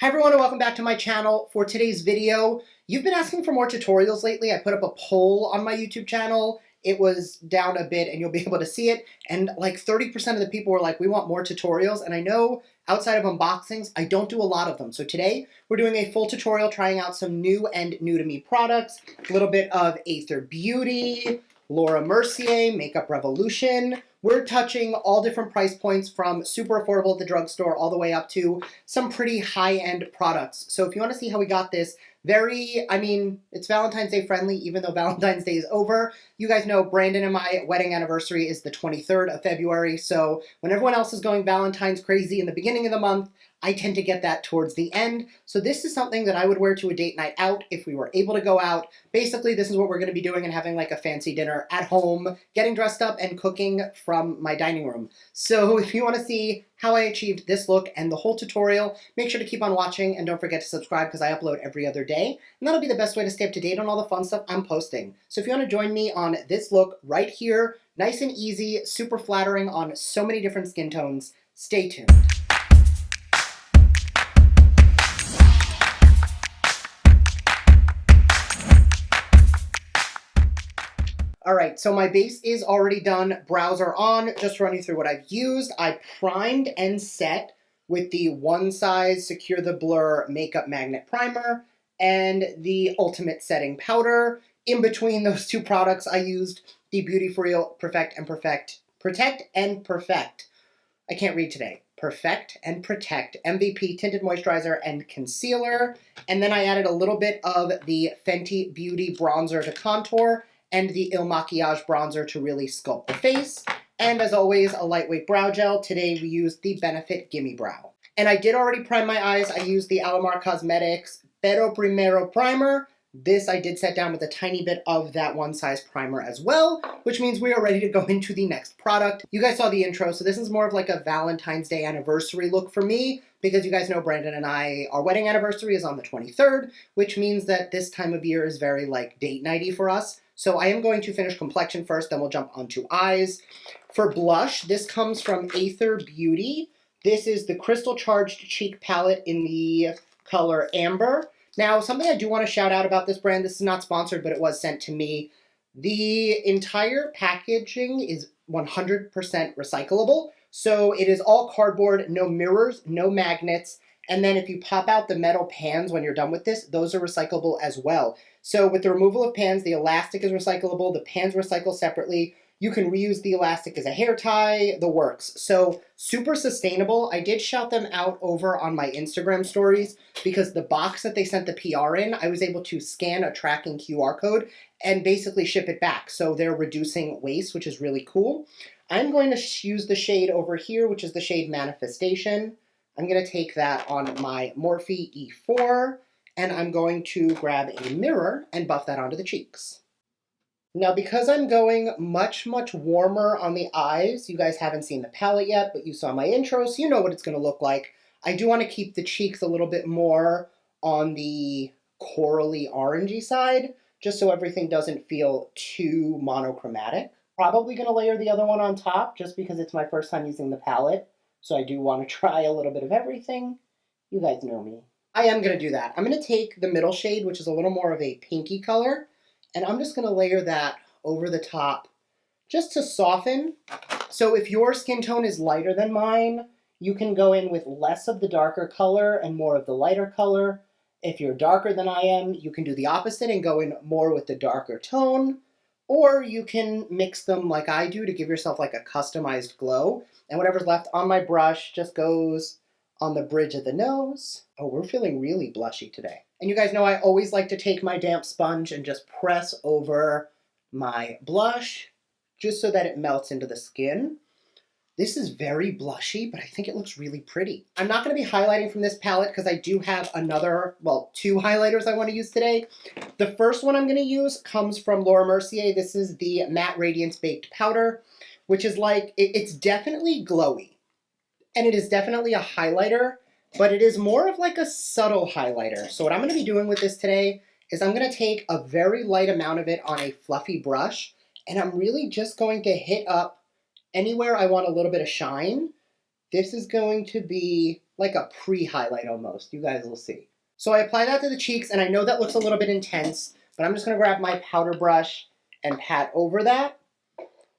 Hi everyone and welcome back to my channel. For today's video, you've been asking for more tutorials lately. I put up a poll on my YouTube channel. It was down a bit and you'll be able to see it. And like 30% of the people were like, we want more tutorials. And I know outside of unboxings, I don't do a lot of them. So today we're doing a full tutorial trying out some new and new to me products. A little bit of Aether Beauty, Laura Mercier, Makeup Revolution. We're touching all different price points from super affordable at the drugstore all the way up to some pretty high-end products. So if you want to see how we got this, it's Valentine's Day friendly, even though Valentine's Day is over. You guys know Brandon and my wedding anniversary is the 23rd of February, so when everyone else is going Valentine's crazy in the beginning of the month, I tend to get that towards the end. So this is something that I would wear to a date night out if we were able to go out. Basically, this is what we're going to be doing and having like a fancy dinner at home, getting dressed up and cooking from my dining room. So if you want to see how I achieved this look and the whole tutorial, make sure to keep on watching and don't forget to subscribe because I upload every other day. And that'll be the best way to stay up to date on all the fun stuff I'm posting. So if you want to join me on this look right here, nice and easy, super flattering on so many different skin tones, stay tuned. All right, so my base is already done, browser on. Just to run you through what I've used. I primed and set with the One Size Secure the Blur Makeup Magnet Primer and the Ultimate Setting Powder. In between those two products, I used the Beauty For Real Protect and Perfect. I can't read today. Perfect and Protect MVP Tinted Moisturizer and Concealer. And then I added a little bit of the Fenty Beauty Bronzer to contour and the Il Makiage bronzer to really sculpt the face. And as always, a lightweight brow gel. Today we used the Benefit Gimme Brow. And I did already prime my eyes. I used the Alamar Cosmetics Pero Primero Primer. This I did set down with a tiny bit of that One Size primer as well, which means we are ready to go into the next product. You guys saw the intro, so this is more of like a Valentine's Day anniversary look for me, because you guys know Brandon and our wedding anniversary is on the 23rd, which means that this time of year is very like date nighty for us. So I am going to finish complexion first, then we'll jump onto eyes. For blush, this comes from Aether Beauty. This is the Crystal Charged Cheek Palette in the color Amber. Now, something I do want to shout out about this brand, this is not sponsored, but it was sent to me. The entire packaging is 100% recyclable. So it is all cardboard, no mirrors, no magnets. And then if you pop out the metal pans when you're done with this, those are recyclable as well. So with the removal of pans, the elastic is recyclable, the pans recycle separately. You can reuse the elastic as a hair tie, the works. So super sustainable. I did shout them out over on my Instagram stories because the box that they sent the PR in, I was able to scan a tracking QR code and basically ship it back. So they're reducing waste, which is really cool. I'm going to use the shade over here, which is the shade Manifestation. I'm going to take that on my Morphe E4, and I'm going to grab a mirror and buff that onto the cheeks. Now, because I'm going much, much warmer on the eyes, you guys haven't seen the palette yet, but you saw my intro, so you know what it's going to look like. I do want to keep the cheeks a little bit more on the corally orangey side, just so everything doesn't feel too monochromatic. Probably going to layer the other one on top, just because it's my first time using the palette. So I do want to try a little bit of everything. You guys know me. I am going to do that. I'm going to take the middle shade, which is a little more of a pinky color, and I'm just going to layer that over the top just to soften. So if your skin tone is lighter than mine, you can go in with less of the darker color and more of the lighter color. If you're darker than I am, you can do the opposite and go in more with the darker tone. Or you can mix them like I do to give yourself like a customized glow. And whatever's left on my brush just goes on the bridge of the nose. Oh, we're feeling really blushy today. And you guys know I always like to take my damp sponge and just press over my blush just so that it melts into the skin. This is very blushy, but I think it looks really pretty. I'm not going to be highlighting from this palette because I do have two highlighters I want to use today. The first one I'm going to use comes from Laura Mercier. This is the Matte Radiance Baked Powder, which is like, it's definitely glowy. And it is definitely a highlighter, but it is more of like a subtle highlighter. So what I'm going to be doing with this today is I'm going to take a very light amount of it on a fluffy brush, and I'm really just going to hit up anywhere I want a little bit of shine. This is going to be like a pre-highlight almost. You guys will see. So I apply that to the cheeks, and I know that looks a little bit intense, but I'm just going to grab my powder brush and pat over that.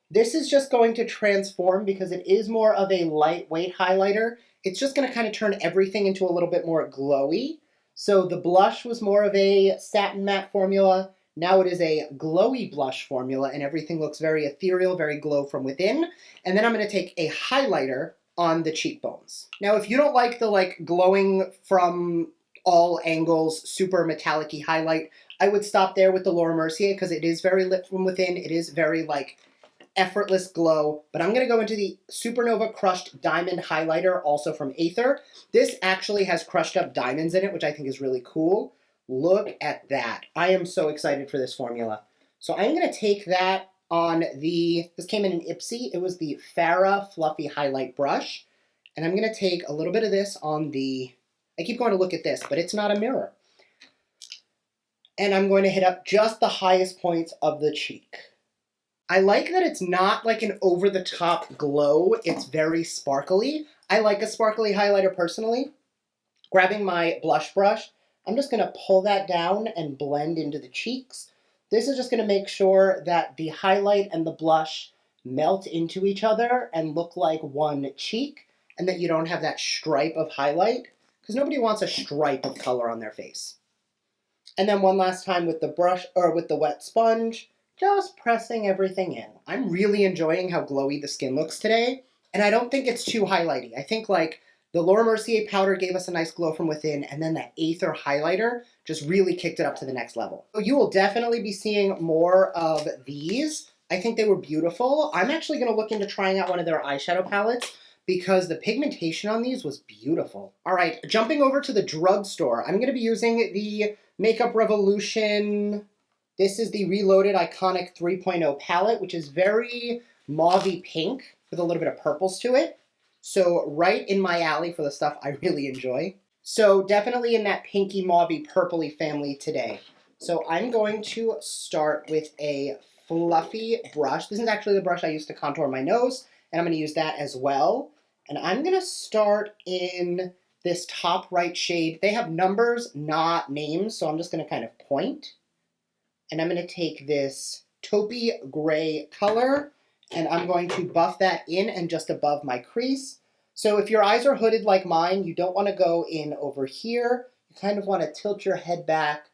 This is just going to transform because it is more of a lightweight highlighter. It's just going to kind of turn everything into a little bit more glowy. So the blush was more of a satin matte formula. Now it is a glowy blush formula, and everything looks very ethereal, very glow from within. And then I'm going to take a highlighter on the cheekbones. Now, if you don't like the glowing from all angles, super metallic-y highlight, I would stop there with the Laura Mercier because it is very lit from within. It is very effortless glow, but I'm going to go into the Supernova Crushed Diamond Highlighter, also from Aether. This actually has crushed up diamonds in it, which I think is really cool. Look at that. I am so excited for this formula. So I'm going to take that on this came in an Ipsy. It was the Farrah Fluffy Highlight Brush. And I'm going to take a little bit of this on I keep going to look at this, but it's not a mirror. And I'm going to hit up just the highest points of the cheek. I like that it's not like an over-the-top glow. It's very sparkly. I like a sparkly highlighter personally. Grabbing my blush brush, I'm just going to pull that down and blend into the cheeks. This is just going to make sure that the highlight and the blush melt into each other and look like one cheek, and that you don't have that stripe of highlight, because nobody wants a stripe of color on their face. And then one last time with the brush, or with the wet sponge, just pressing everything in. I'm really enjoying how glowy the skin looks today, and I don't think it's too highlighty. I think the Laura Mercier powder gave us a nice glow from within, and then that Aether highlighter just really kicked it up to the next level. So you will definitely be seeing more of these. I think they were beautiful. I'm actually going to look into trying out one of their eyeshadow palettes because the pigmentation on these was beautiful. All right, jumping over to the drugstore, I'm going to be using the Makeup Revolution. This is the Reloaded Iconic 3.0 palette, which is very mauve-y pink with a little bit of purples to it. So right in my alley for the stuff I really enjoy. So definitely in that pinky mauve-y purpley family today. So I'm going to start with a fluffy brush. This is actually the brush I used to contour my nose, and I'm going to use that as well. And I'm going to start in this top right shade. They have numbers, not names, so I'm just going to kind of point. And I'm going to take this taupey gray color, and I'm going to buff that in and just above my crease. So if your eyes are hooded like mine, you don't want to go in over here. You kind of want to tilt your head back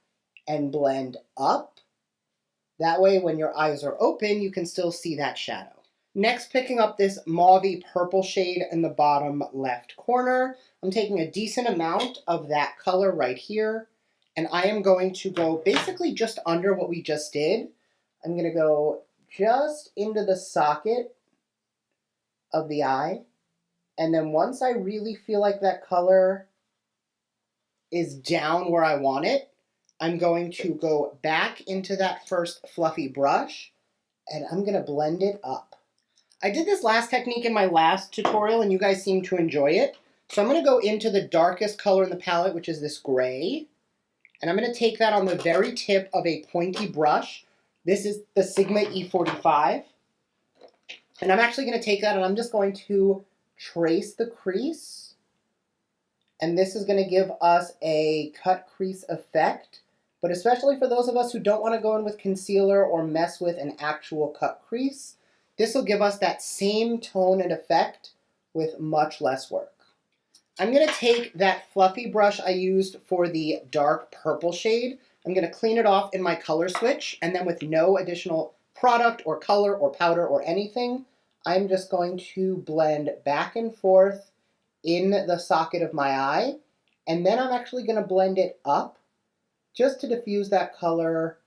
and blend up. That way, when your eyes are open, you can still see that shadow. Next, picking up this mauve-y purple shade in the bottom left corner, I'm taking a decent amount of that color right here. And I am going to go basically just under what we just did. I'm going to go just into the socket of the eye. And then once I really feel like that color is down where I want it, I'm going to go back into that first fluffy brush, and I'm going to blend it up. I did this last technique in my last tutorial, and you guys seem to enjoy it. So I'm going to go into the darkest color in the palette, which is this gray. And I'm going to take that on the very tip of a pointy brush. This is the Sigma E45. And I'm actually going to take that and I'm just going to trace the crease. And this is going to give us a cut crease effect. But especially for those of us who don't want to go in with concealer or mess with an actual cut crease, this will give us that same tone and effect with much less work. I'm going to take that fluffy brush I used for the dark purple shade. I'm going to clean it off in my color switch, and then with no additional product or color or powder or anything, I'm just going to blend back and forth in the socket of my eye, and then I'm actually going to blend it up just to diffuse that color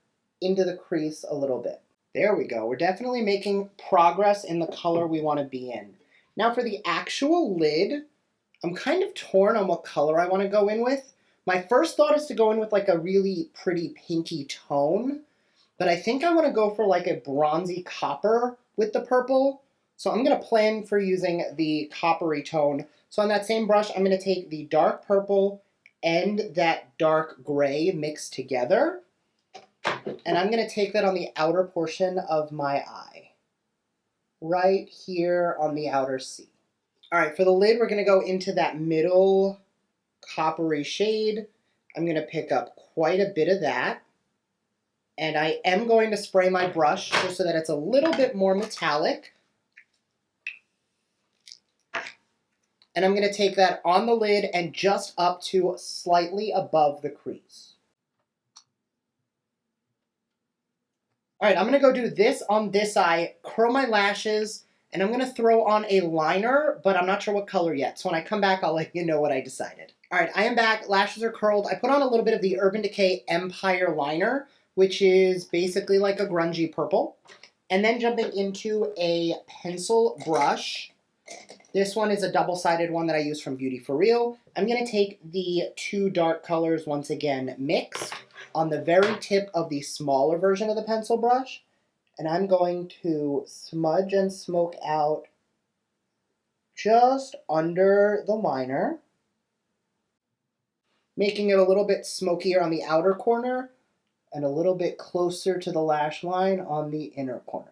into the crease a little bit. There we go. We're definitely making progress in the color we want to be in. Now for the actual lid, I'm kind of torn on what color I want to go in with. My first thought is to go in with a really pretty pinky tone, but I think I want to go for a bronzy copper with the purple. So I'm going to plan for using the coppery tone. So on that same brush, I'm going to take the dark purple and that dark gray mixed together. And I'm going to take that on the outer portion of my eye. Right here on the outer C. All right, for the lid, we're gonna go into that middle coppery shade. I'm gonna pick up quite a bit of that. And I am going to spray my brush just so that it's a little bit more metallic. And I'm going to take that on the lid and just up to slightly above the crease. All right, I'm going to go do this on this eye, curl my lashes, and I'm going to throw on a liner, but I'm not sure what color yet. So when I come back, I'll let you know what I decided. All right, I am back. Lashes are curled. I put on a little bit of the Urban Decay Empire liner, which is basically like a grungy purple. And then jumping into a pencil brush. This one is a double-sided one that I use from Beauty For Real. I'm going to take the two dark colors once again mixed on the very tip of the smaller version of the pencil brush. And I'm going to smudge and smoke out just under the liner, making it a little bit smokier on the outer corner and a little bit closer to the lash line on the inner corner.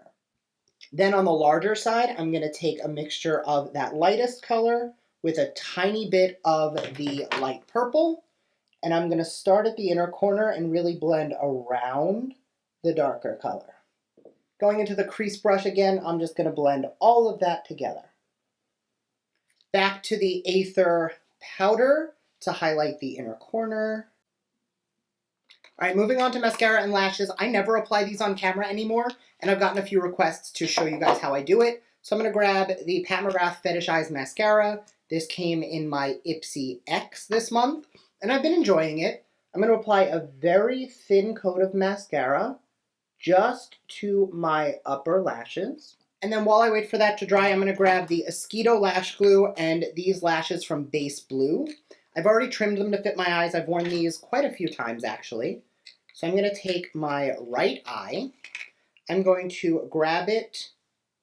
Then on the larger side, I'm going to take a mixture of that lightest color with a tiny bit of the light purple. And I'm going to start at the inner corner and really blend around the darker color. Going into the crease brush again, I'm just going to blend all of that together. Back to the Aether powder to highlight the inner corner. All right, moving on to mascara and lashes. I never apply these on camera anymore, and I've gotten a few requests to show you guys how I do it. So I'm going to grab the Pat McGrath Fetish Eyes Mascara. This came in my Ipsy X this month, and I've been enjoying it. I'm going to apply a very thin coat of mascara just to my upper lashes. And then while I wait for that to dry, I'm going to grab the Esquito Lash Glue and these lashes from Base Blue. I've already trimmed them to fit my eyes. I've worn these quite a few times, actually. So I'm going to take my right eye. I'm going to grab it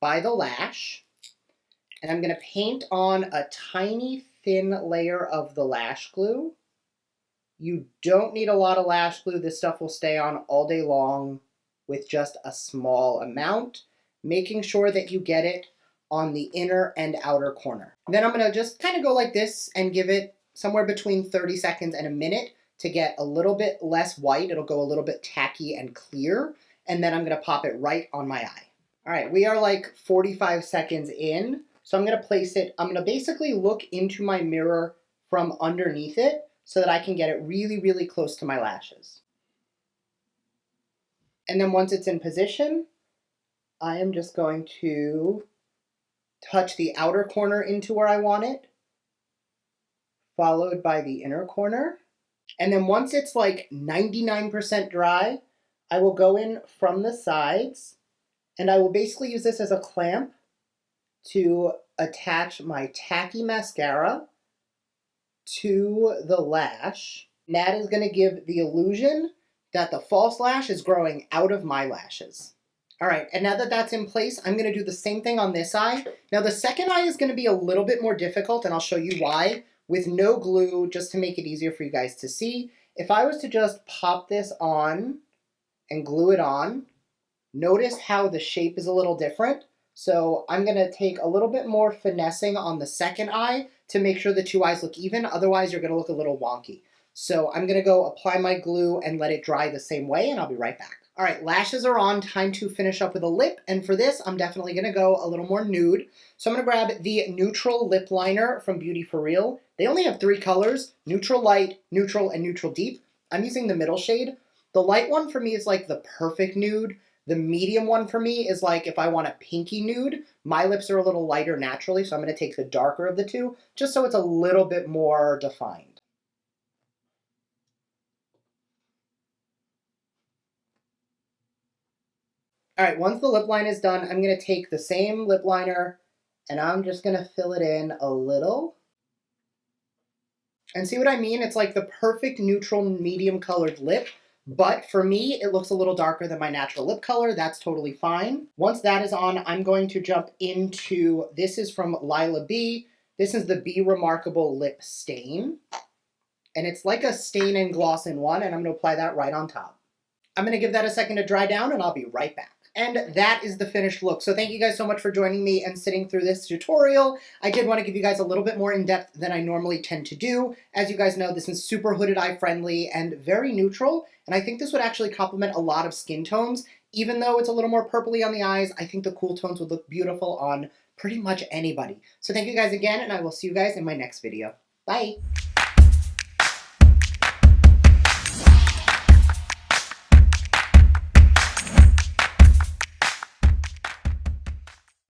by the lash, and I'm going to paint on a tiny thin layer of the lash glue. You don't need a lot of lash glue. This stuff will stay on all day long with just a small amount, making sure that you get it on the inner and outer corner. Then I'm going to just kind of go like this and give it somewhere between 30 seconds and a minute to get a little bit less white. It'll go a little bit tacky and clear, and then I'm going to pop it right on my eye. All right, we are like 45 seconds in, so I'm going to place it, I'm going to basically look into my mirror from underneath it so that I can get it really, really close to my lashes. And then once it's in position, I am just going to touch the outer corner into where I want it, followed by the inner corner. And then once it's like 99% dry, I will go in from the sides, and I will basically use this as a clamp to attach my tacky mascara to the lash. And that is going to give the illusion that the false lash is growing out of my lashes. All right, and now that that's in place, I'm going to do the same thing on this eye. Now the second eye is going to be a little bit more difficult, and I'll show you why, with no glue, just to make it easier for you guys to see. If I was to just pop this on and glue it on, notice how the shape is a little different. So I'm going to take a little bit more finessing on the second eye to make sure the two eyes look even. Otherwise, you're going to look a little wonky. So I'm going to go apply my glue and let it dry the same way, and I'll be right back. All right, lashes are on. Time to finish up with a lip. And for this, I'm definitely going to go a little more nude. So I'm going to grab the Neutral Lip Liner from Beauty For Real. They only have 3 colors, Neutral Light, Neutral, and Neutral Deep. I'm using the middle shade. The light one for me is like the perfect nude. The medium one for me is like if I want a pinky nude. My lips are a little lighter naturally, so I'm going to take the darker of the two, just so it's a little bit more defined. All right, once the lip line is done, I'm going to take the same lip liner and I'm just going to fill it in a little. And see what I mean? It's like the perfect neutral medium colored lip, but for me, it looks a little darker than my natural lip color. That's totally fine. Once that is on, I'm going to jump into, this is from Lila B. This is the Be Remarkable Lip Stain. And it's like a stain and gloss in one, and I'm going to apply that right on top. I'm going to give that a second to dry down, and I'll be right back. And that is the finished look. So thank you guys so much for joining me and sitting through this tutorial. I did want to give you guys a little bit more in depth than I normally tend to do. As you guys know, this is super hooded eye friendly and very neutral. And I think this would actually complement a lot of skin tones. Even though it's a little more purpley on the eyes, I think the cool tones would look beautiful on pretty much anybody. So thank you guys again, and I will see you guys in my next video. Bye.